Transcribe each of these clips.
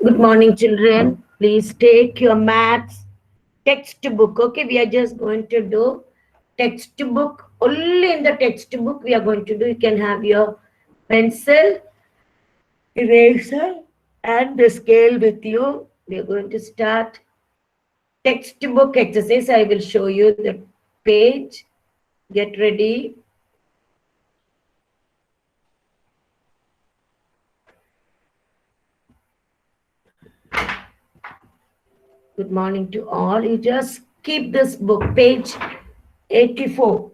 Good morning, children. Please take your maths textbook. Okay, we are just going to do textbook. Only in the textbook we are going to do. You can have your pencil, eraser, and the scale with you. We are going to start textbook exercise. I will show you the page. Get ready. Good morning to all. You just keep this book, page 84.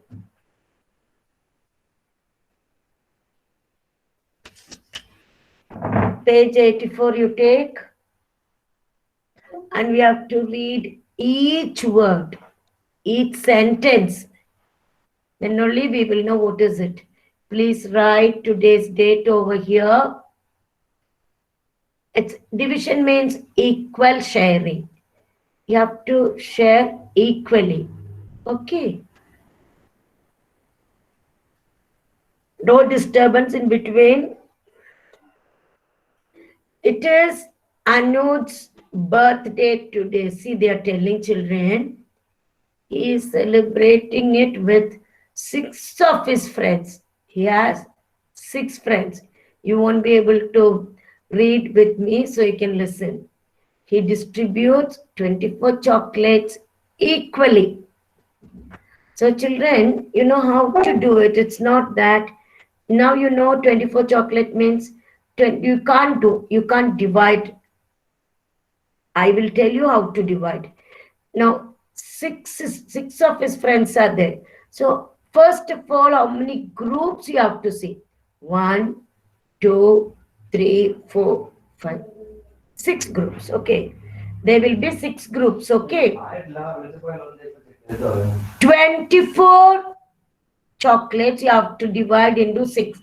Page 84 you take, and we have to read each word, each sentence. Then only we will know what is it. Please write today's date over here. It's division means equal sharing. You have to share equally. Okay. No disturbance in between. It is Anuj's birthday today. See, they are telling children he is celebrating it with 6 of his friends. He has 6 friends. You won't be able to read with me, so you can listen. He distributes 24 chocolates equally. So, children, you know how to do it. It's not that now you know 24 chocolate means you can't divide. I will tell you how to divide. Now, six of his friends are there. So, first of all, how many groups you have to see? 1, 2, 3, 4, 5, 6 groups. Okay. There will be 6 groups. Okay. 24 chocolates you have to divide into 6.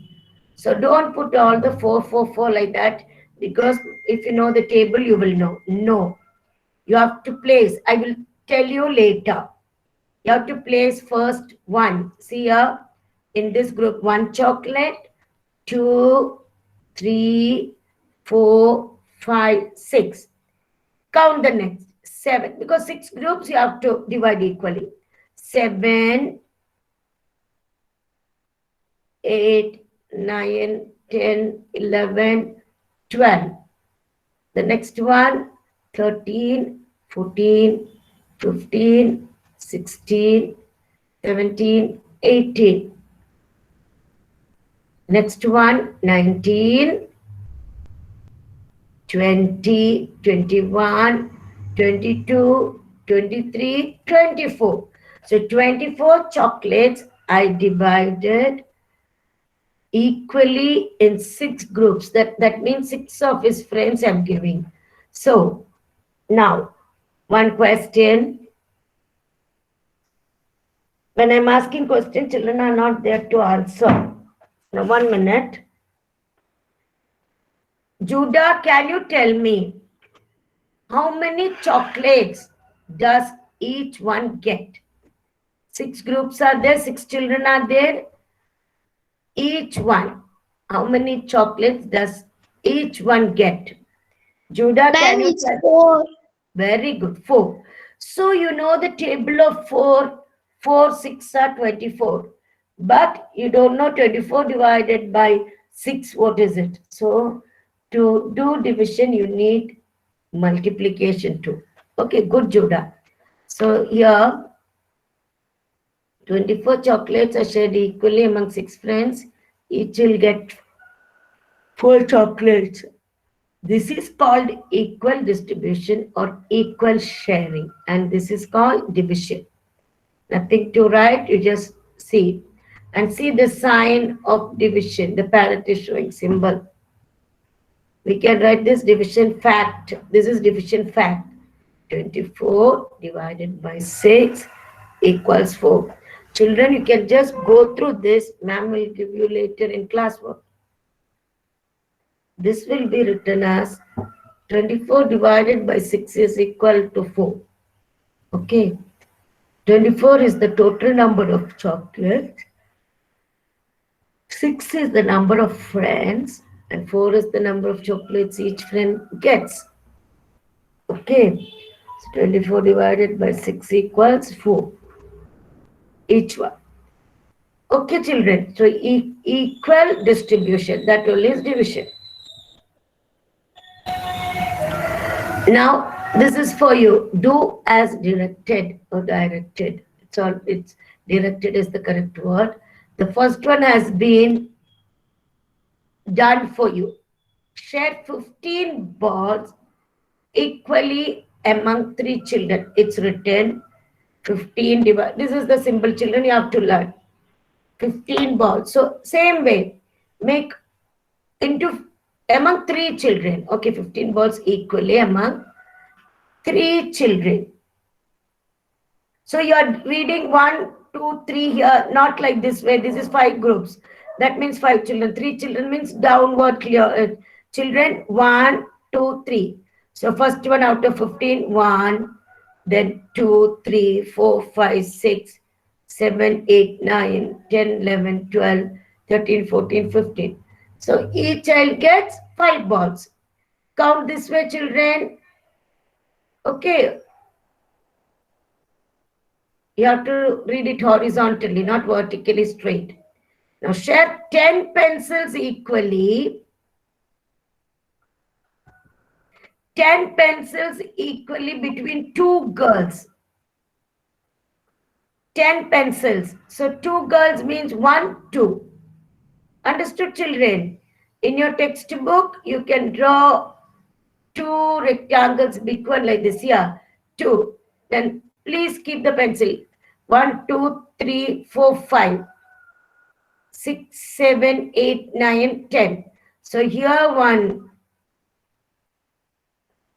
So don't put all the 4, 4, 4 like that, because if you know the table, you will know. No. You have to place. I will tell you later. You have to place first 1. See here in this group, 1 chocolate, 2, 3, 4, 5, 6. Count the next 7, because 6 groups you have to divide equally. 7, 8, 9, 10, 11, 12. The next one, 13, 14, 15, 16, 17, 18. Next one, 19, 20, 21, 22, 23, 24. So 24 chocolates I divided equally in 6 groups. That means 6 of his friends I'm giving. So now, one question. When I'm asking question, children are not there to answer. Now, 1 minute. Judah, can you tell me how many chocolates does each one get? 6 groups are there, 6 children are there. Each one, how many chocolates does each one get? Judah, can Ma'am, you it's tell? 4. Very good, 4. So you know the table of 4, 4, 6 are 24. But you don't know 24 divided by 6, what is it? So to do division, you need multiplication too. Okay, good, Judah. So here, 24 chocolates are shared equally among 6 friends. Each will get 4 chocolates. This is called equal distribution or equal sharing, and this is called division. Nothing to write, you just see. And see the sign of division, the parrot is showing symbol. We can write this division fact. This is division fact. 24 divided by 6 equals 4. Children, you can just go through this. Ma'am will give you later in classwork. This will be written as 24 divided by 6 is equal to 4. Okay. 24 is the total number of chocolates. 6 is the number of friends. And 4 is the number of chocolates each friend gets. Okay. So 24 divided by 6 equals 4. Each one. Okay, children. So equal distribution. That only is division. Now, this is for you. Do as directed or directed. It's directed is the correct word. The first one has been done for you. Share 15 balls equally among 3 children. It's written 15 divided. This is the simple, children, you have to learn. 15 balls. So same way, make into among 3 children. Okay, 15 balls equally among 3 children. So you are reading 1, 2, 3 here, not like this way. This is 5 groups. That means 5 children. 3 children means downward clear. Children 1, 2, 3. So first one out of 15, 1, then 2, 3, 4, 5, 6, 7, 8, 9, 10, 11, 12, 13, 14, 15. So each child gets 5 balls. Count this way, children. Okay. You have to read it horizontally, not vertically straight. Now share 10 pencils equally. 10 pencils equally between 2 girls. 10 pencils. So 2 girls means 1, 2. Understood, children? In your textbook, you can draw 2 rectangles, big one like this. Yeah, 2. Then please keep the pencil. 1, 2, 3, 4, 5, 6, 7, 8, 9, 10. So here 1.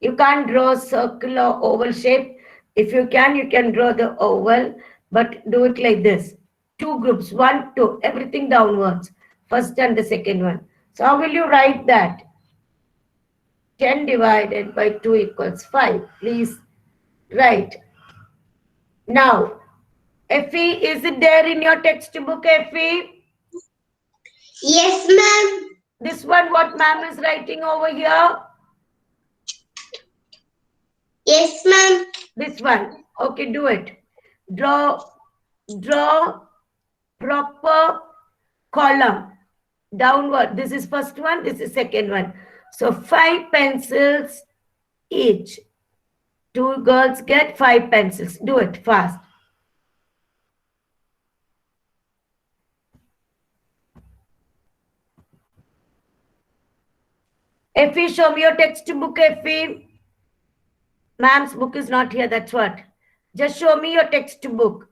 You can't draw a circle or oval shape. If you can draw the oval, but do it like this. 2 groups, 1, 2, everything downwards. First and the second one. So how will you write that? 10 divided by 2 equals 5. Please write. Now, Effie, is it there in your textbook, Effie? Yes, ma'am. This one, what ma'am is writing over here? Yes, ma'am. This one. Okay, do it. Draw proper column. Downward. This is first one, this is second one. So 5 pencils each. 2 girls get 5 pencils. Do it fast. Effie, show me your textbook, Effie. Ma'am's book is not here, that's what. Just show me your textbook.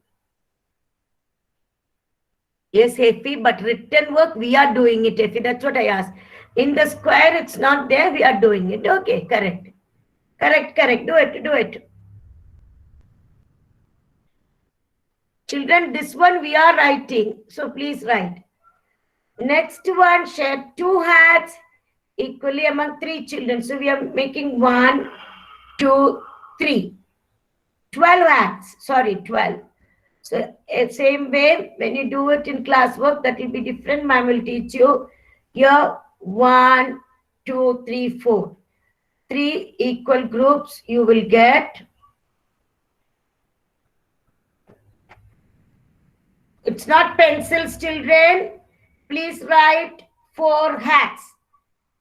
Yes, Effie, but written work, we are doing it, Effie. That's what I asked. In the square, it's not there, we are doing it. Okay, correct. Correct. Do it. Children, this one we are writing. So please write. Next one, share 2 hats equally among 3 children. So we are making 1, 2, 3. 12 hats. Sorry, 12. So same way, when you do it in classwork, that will be different. Ma'am will teach you. Here, 1, 2, 3, 4. 3 equal groups you will get. It's not pencils, children. Please write 4 hats.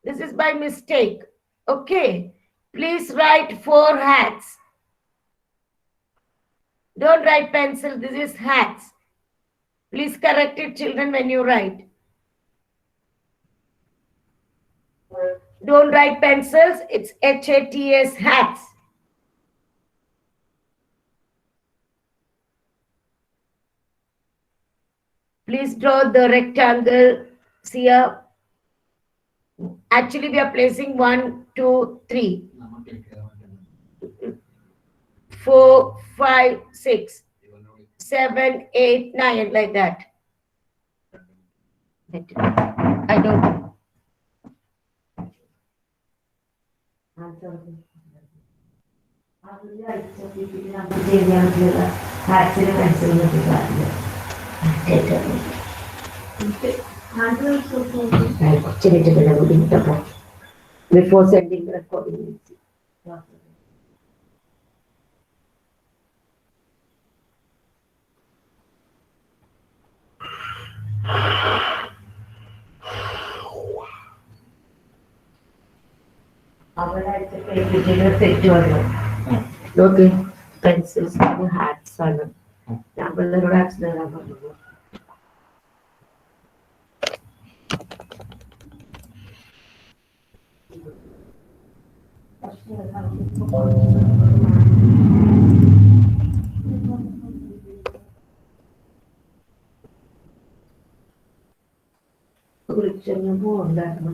This is by mistake. Okay. Please write 4 hats. Don't write pencil. This is hats. Please correct it, children, when you write. Don't write pencils. It's HATS, hats. Please draw the rectangle. See here. Actually, we are placing 1, 2, 3, 4, 5, 6, 7, 8, 9, like that. I don't know. Before sending the recording. Okay, pencils, hats, and അവളോട് accident പറഞ്ഞു. കുറിച്ചൊന്നും പോകണ്ടായിരുന്നു.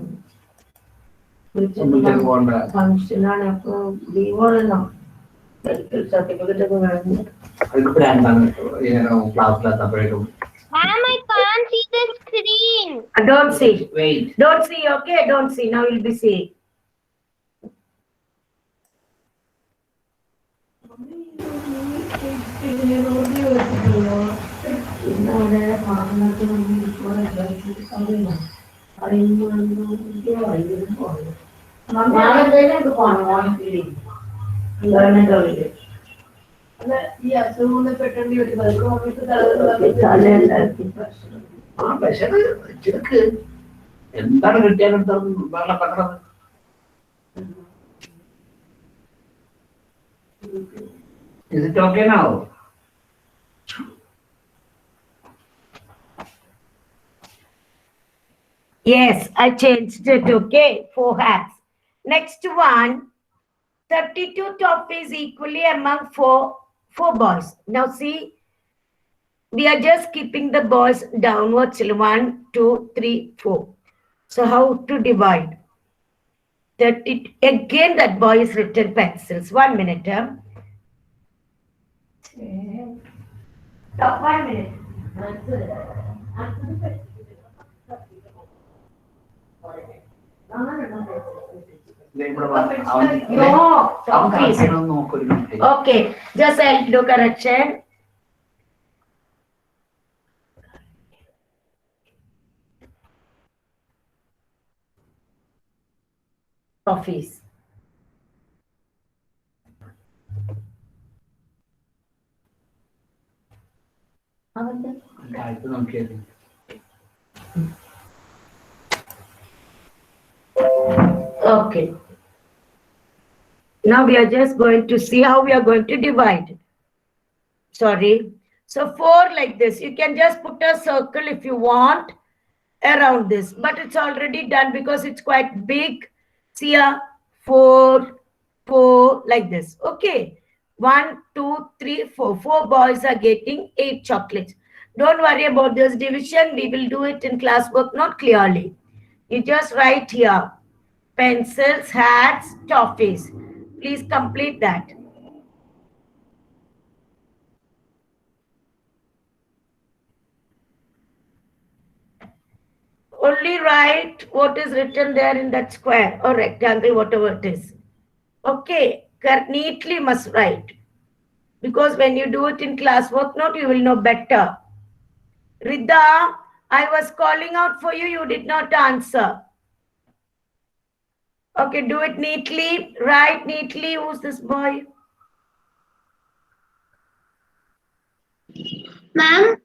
ഫംഗ്ഷനാണ്, അപ്പൊ ലീവാണല്ലോ. Medical certificate ഒക്കെ വേണം. ക്ലാസ്സിലെത്തപ്പോഴേക്കും Ma'am, I can't see the screen. Don't see. wait. Don't see, okay? Don't see. Now you'll be seeing. ഈ അസുഖങ്ങൾ പെട്ടെന്ന് ചെറുക്ക് എന്താണ് കിട്ടിയാലും വെള്ളം പെട്ടത്. Is it okay now? Yes, I changed it, okay? 4 hats. Next one, 32 toffees equally among four boys. Now see, we are just keeping the boys downwards till 1, 2, 3, 4. So how to divide? Again, that boy is written pencils. 1 minute. Stop 1 minute. No, toffees. Okay, just I'll do correction. Toffees. Okay. Now we are just going to see how we are going to divide. Sorry. So 4 like this. You can just put a circle if you want around this. But it's already done because it's quite big. See here. 4, 4 like this. Okay. 1, 2, 3, 4. 4 boys are getting 8 chocolates. Don't worry about this division. We will do it in classwork, not clearly. You just write here. Pencils, hats, toffees. Please complete that. Only write what is written there in that square or rectangle, whatever it is. Okay, neatly must write. Because when you do it in classwork note, you will know better. Rida, I was calling out for you, you did not answer. Okay, do it neatly, write neatly. Who's this boy? Ma'am,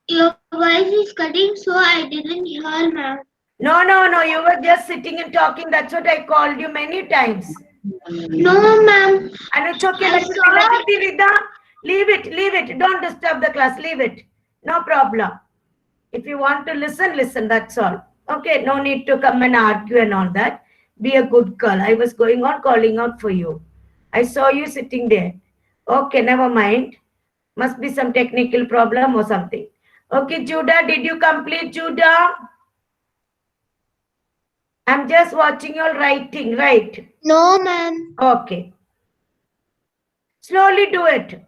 your voice is cutting, so I didn't hear, ma'am. No, you were just sitting and talking. That's what I called you many times. No, ma'am. And it's okay, let it be, Rida. Leave it. Don't disturb the class, leave it. No problem. If you want to listen, listen, that's all. Okay, no need to come and argue and all that. Be a good girl. I was going on calling out for you. I saw you sitting there. Okay, never mind. Must be some technical problem or something. Okay, Judah, did you complete, Judah? I'm just watching your writing, right? No, ma'am. Okay. Slowly do it.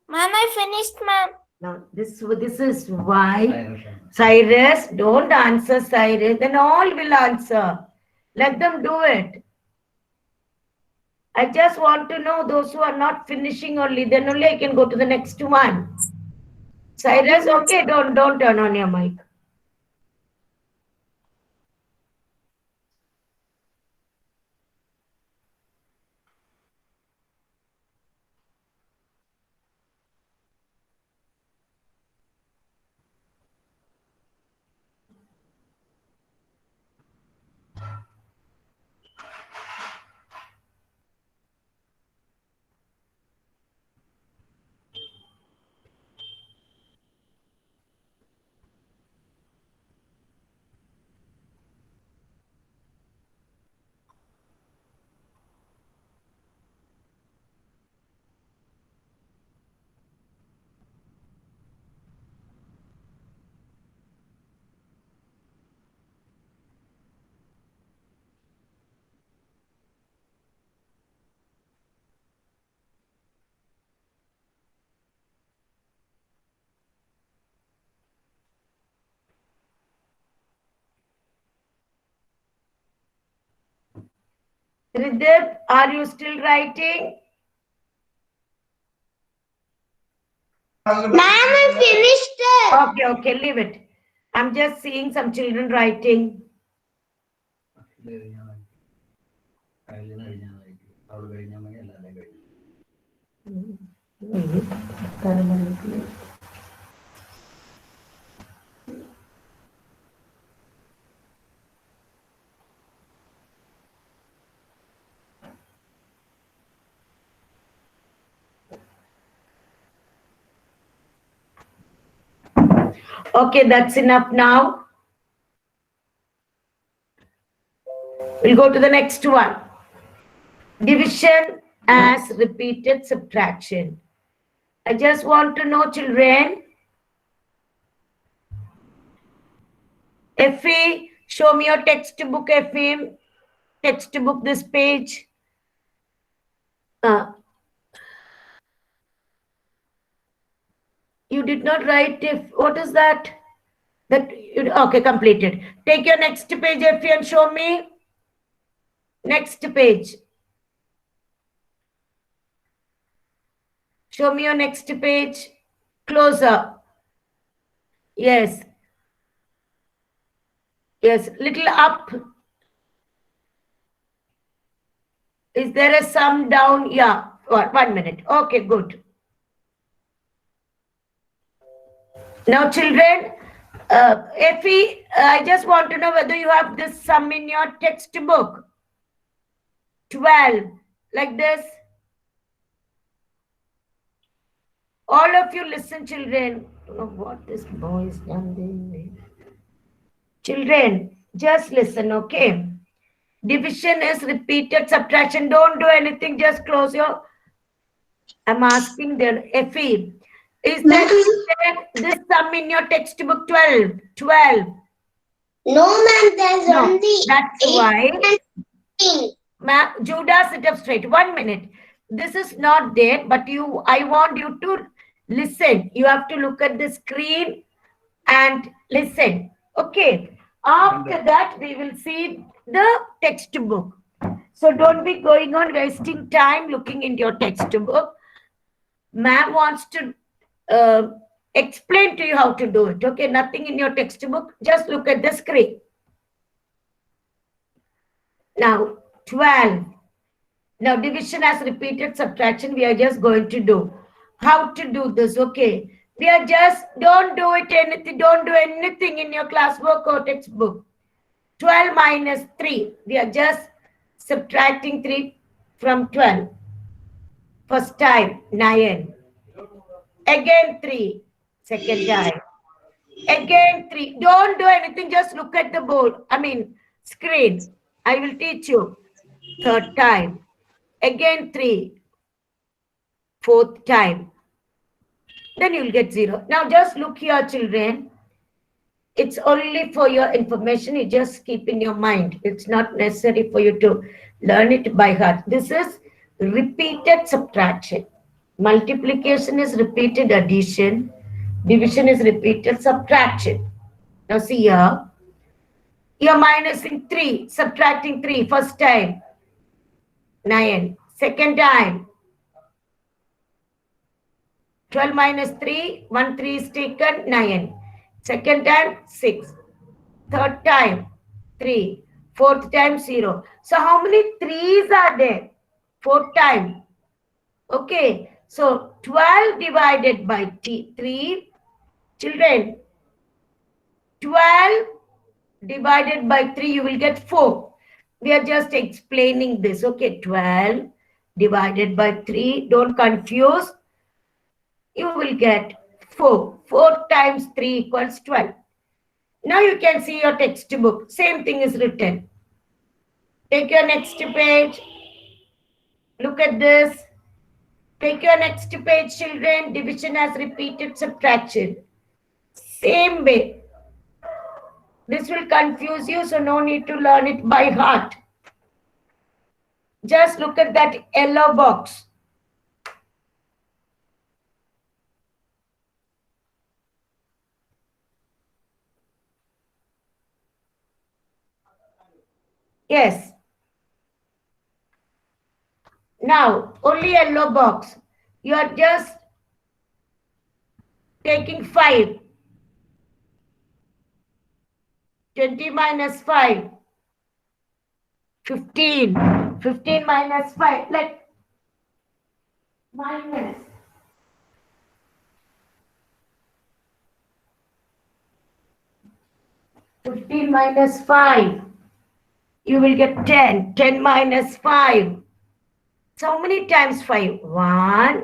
Ma'am, I finished, ma'am. Now, this is why Cyrus, don't answer Cyrus, then all will answer. Let them do it. I just want to know those who are not finishing only, then only I can go to the next one. Cyrus, okay, don't turn on your mic. Ridhip, are you still writing? Ma'am, I finished it. Okay, okay, leave it. I'm just seeing some children writing. അവള് കഴിഞ്ഞാൽ മതി എല്ലാവരും കഴിഞ്ഞു. Okay, that's enough now. We'll go to the next one. Division as repeated subtraction. I just want to know, children. Effie, show me your textbook, Effie. Textbook, this page. You did not write if, what is that? Okay, completed. Take your next page, Effie, and show me. Next page. Show me your next page. Closer. Yes. Yes, little up. Is there a sum down? Yeah, 1 minute. Okay, good. Now, children, Effie, I just want to know whether you have this sum in your textbook. 12, like this. All of you listen, children. I don't know what this boy is done. Children, just listen, okay? Division is repeated subtraction. Don't do anything. Just close your... I'm asking them, Effie, is there this sum in your textbook 12? 12. No, ma'am, there's No, only that's 8 why. and 15. Judah, sit up straight. 1 minute. This is not there, but I want you to listen. You have to look at the screen and listen. Okay. After that, we will see the textbook. So don't be going on wasting time looking into your textbook. Ma'am wants to explain to you how to do it. Okay, nothing in your textbook. Just look at the screen. Now, 12. Now, division as repeated subtraction, we are just going to do. How to do this, okay? We are just, don't do anything in your classwork or textbook. 12 minus 3. We are just subtracting 3 from 12. First time, 9. Again 3. Second time. Again 3. Don't do anything, just look at the board. Screen. I will teach you. Third time. Again 3. Fourth time. Then you'll get 0. Now just look here, children. It's only for your information. You just keep in your mind. It's not necessary for you to learn it by heart. This is repeated subtraction. Multiplication is repeated addition. Division is repeated subtraction. Now see here. You're minusing 3, subtracting 3. First time, 9. Second time, 12 minus 3, 1 3 is taken, 9. Second time, 6. Third time, 3. Fourth time, 0. So how many 3s are there? 4th time. Okay. So 12 divided by 3. Children, 12 divided by 3, you will get 4. We are just explaining this. Okay, 12 divided by 3. Don't confuse. You will get 4. 4 times 3 equals 12. Now you can see your textbook. Same thing is written. Take your next page. Look at this. Take your next page, children. Division as repeated subtraction. Same way. This will confuse you, so no need to learn it by heart. Just look at that yellow box. Yes. Now, only yellow box. You are just taking 5. 20 minus 5. 15. 15 minus 5. Like minus. Fifteen minus 5. You will get 10. 10 minus 5. So how many times 5? 1,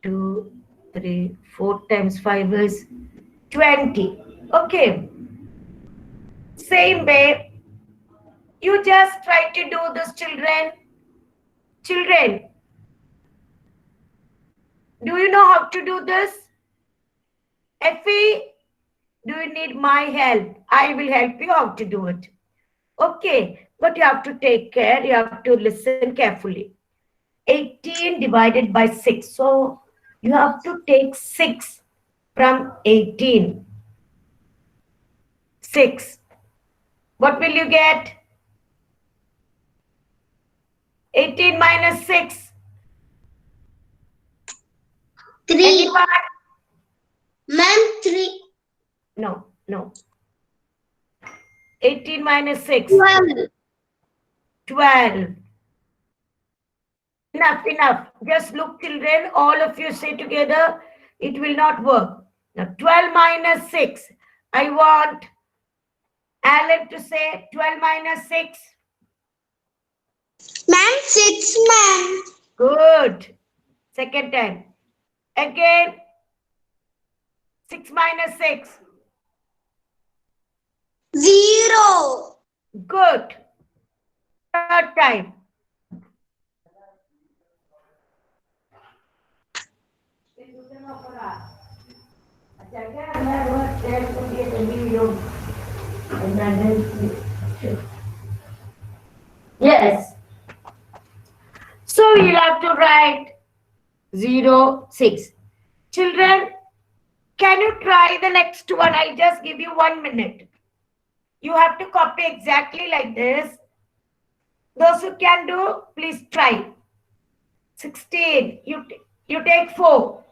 2, 3, 4 times 5 is 20. Okay. Same way, you just try to do this, children. Children, do you know how to do this? Effie, do you need my help? I will help you how to do it. Okay, but you have to take care. You have to listen carefully. 18 divided by 6. So you have to take 6 from 18. 6. What will you get? 18 minus 6. 3. Anyone? Ma'am, 3. No, no. 18 minus 6. 12. 12. Enough. Just look, children. All of you say together. It will not work. Now, 12 minus 6. I want Alan to say 12 minus 6. Ma'am, 6, ma'am. Good. Second time. Again. 6 minus 6. 0. Good. Third time. Yes. So you'll have to write 0, 6. Children, can you try the next one? I'll just give you 1 minute. You have to copy exactly like this. Those who can do, please try. 16. You take 4.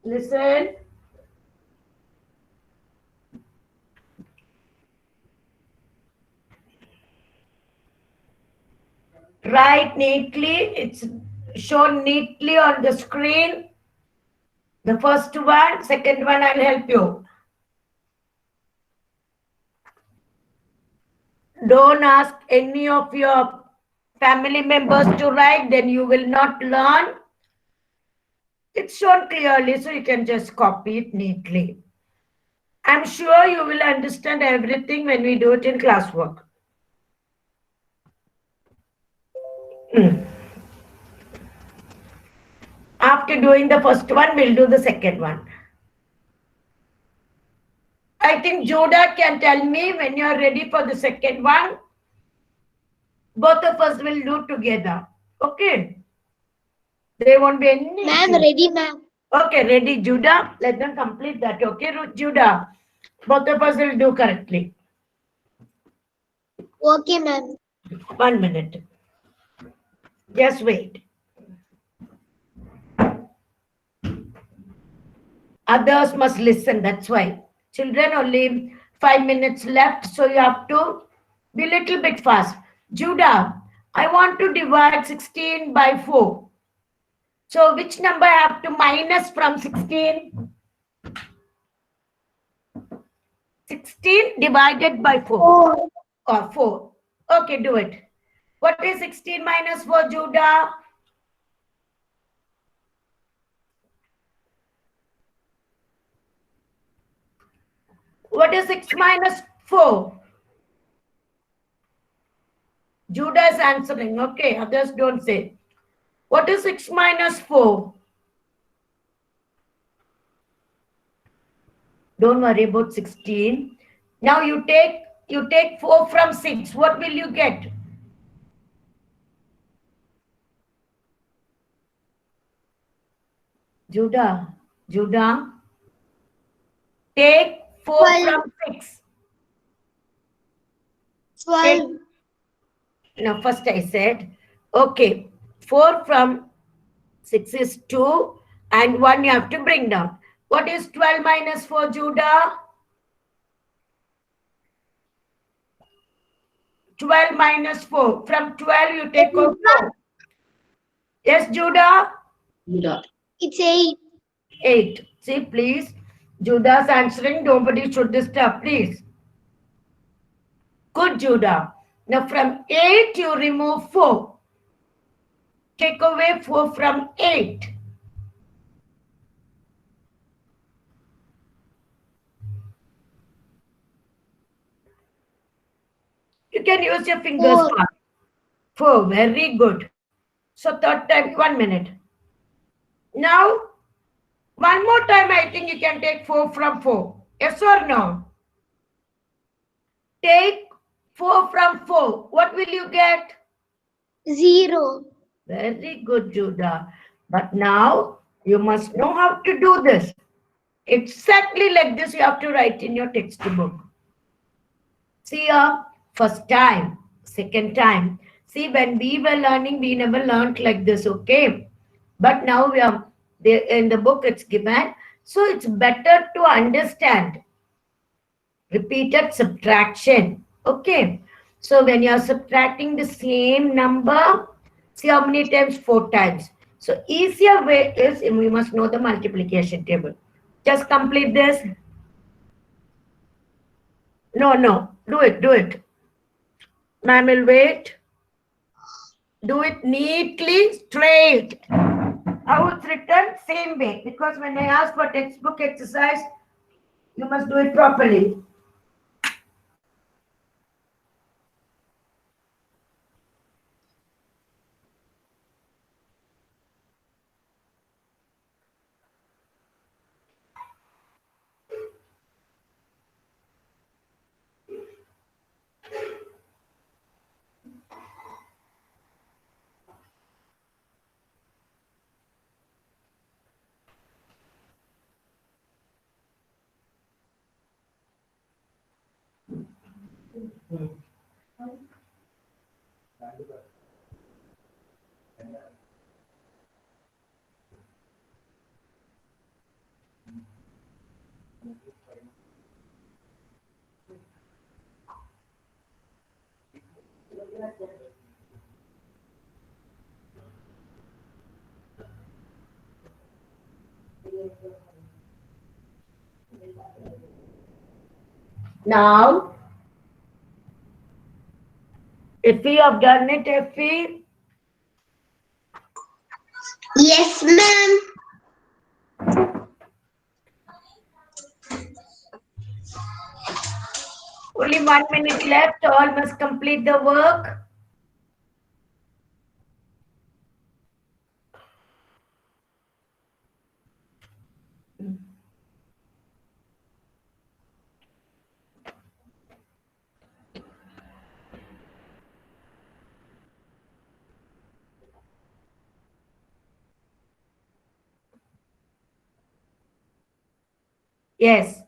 Listen. Write neatly. It's shown neatly on the screen. The first one, second one, I'll help you. Don't ask any of your family members to write, then you will not learn. It's shown clearly, so you can just copy it neatly. I'm sure you will understand everything when we do it in classwork. After doing the first one, we'll do the second one. I think Judah can tell me when you are ready for the second one. Both of us will do together. Okay? There won't be any Ma'am, issue. ready, ma'am. Okay, ready, Judah? Let them complete that. Okay, Judah? Both of us will do correctly. Okay, ma'am. 1 minute. Just wait. Others must listen, that's why. Children, only 5 minutes left, so you have to be a little bit fast. Judah, I want to divide 16 by 4. So which number I have to minus from 16? 16 divided by 4. 4. Or 4. Okay, do it. What is 16 minus 4, Judah? What is 6 minus 4? Judah is answering. Okay, others don't say. What is 6 minus 4? Don't worry about 16. Now you take 4 from 6. What will you get? Judah. Take 4 12. from 6. 12. Now first I said, okay, 4 from 6 is 2 and 1 you have to bring down. What is 12 minus 4, Judah? 12 minus 4. From 12 you take off 4. Yes, Judah? It's 8. 8. See, please. Judah's answering. Nobody should disturb, please. Good, Judah. Now from 8 you remove 4. Take away 4 from 8. You can use your fingers. 4. 4. Very good. So third time, 1 minute. Now, one more time I think you can take 4 from 4. Yes or no? Take 4 from 4. What will you get? 0. Very good, Judah. But now you must know how to do this. Exactly like this you have to write in your textbook. See here, first time, second time. See, when we were learning, we never learned like this, okay? But now we are in the book it's given. So it's better to understand repeated subtraction. Okay. So when you are subtracting the same number, see how many times? 4 times. So easier way is we must know the multiplication table. Just complete this. No. Do it. Ma'am will wait. Do it neatly, straight. How it's written? Same way. Because when I ask for textbook exercise, you must do it properly. Now, if you have done it, Effie, Yes, ma'am. only 1 minute left. All must complete the work. Yes.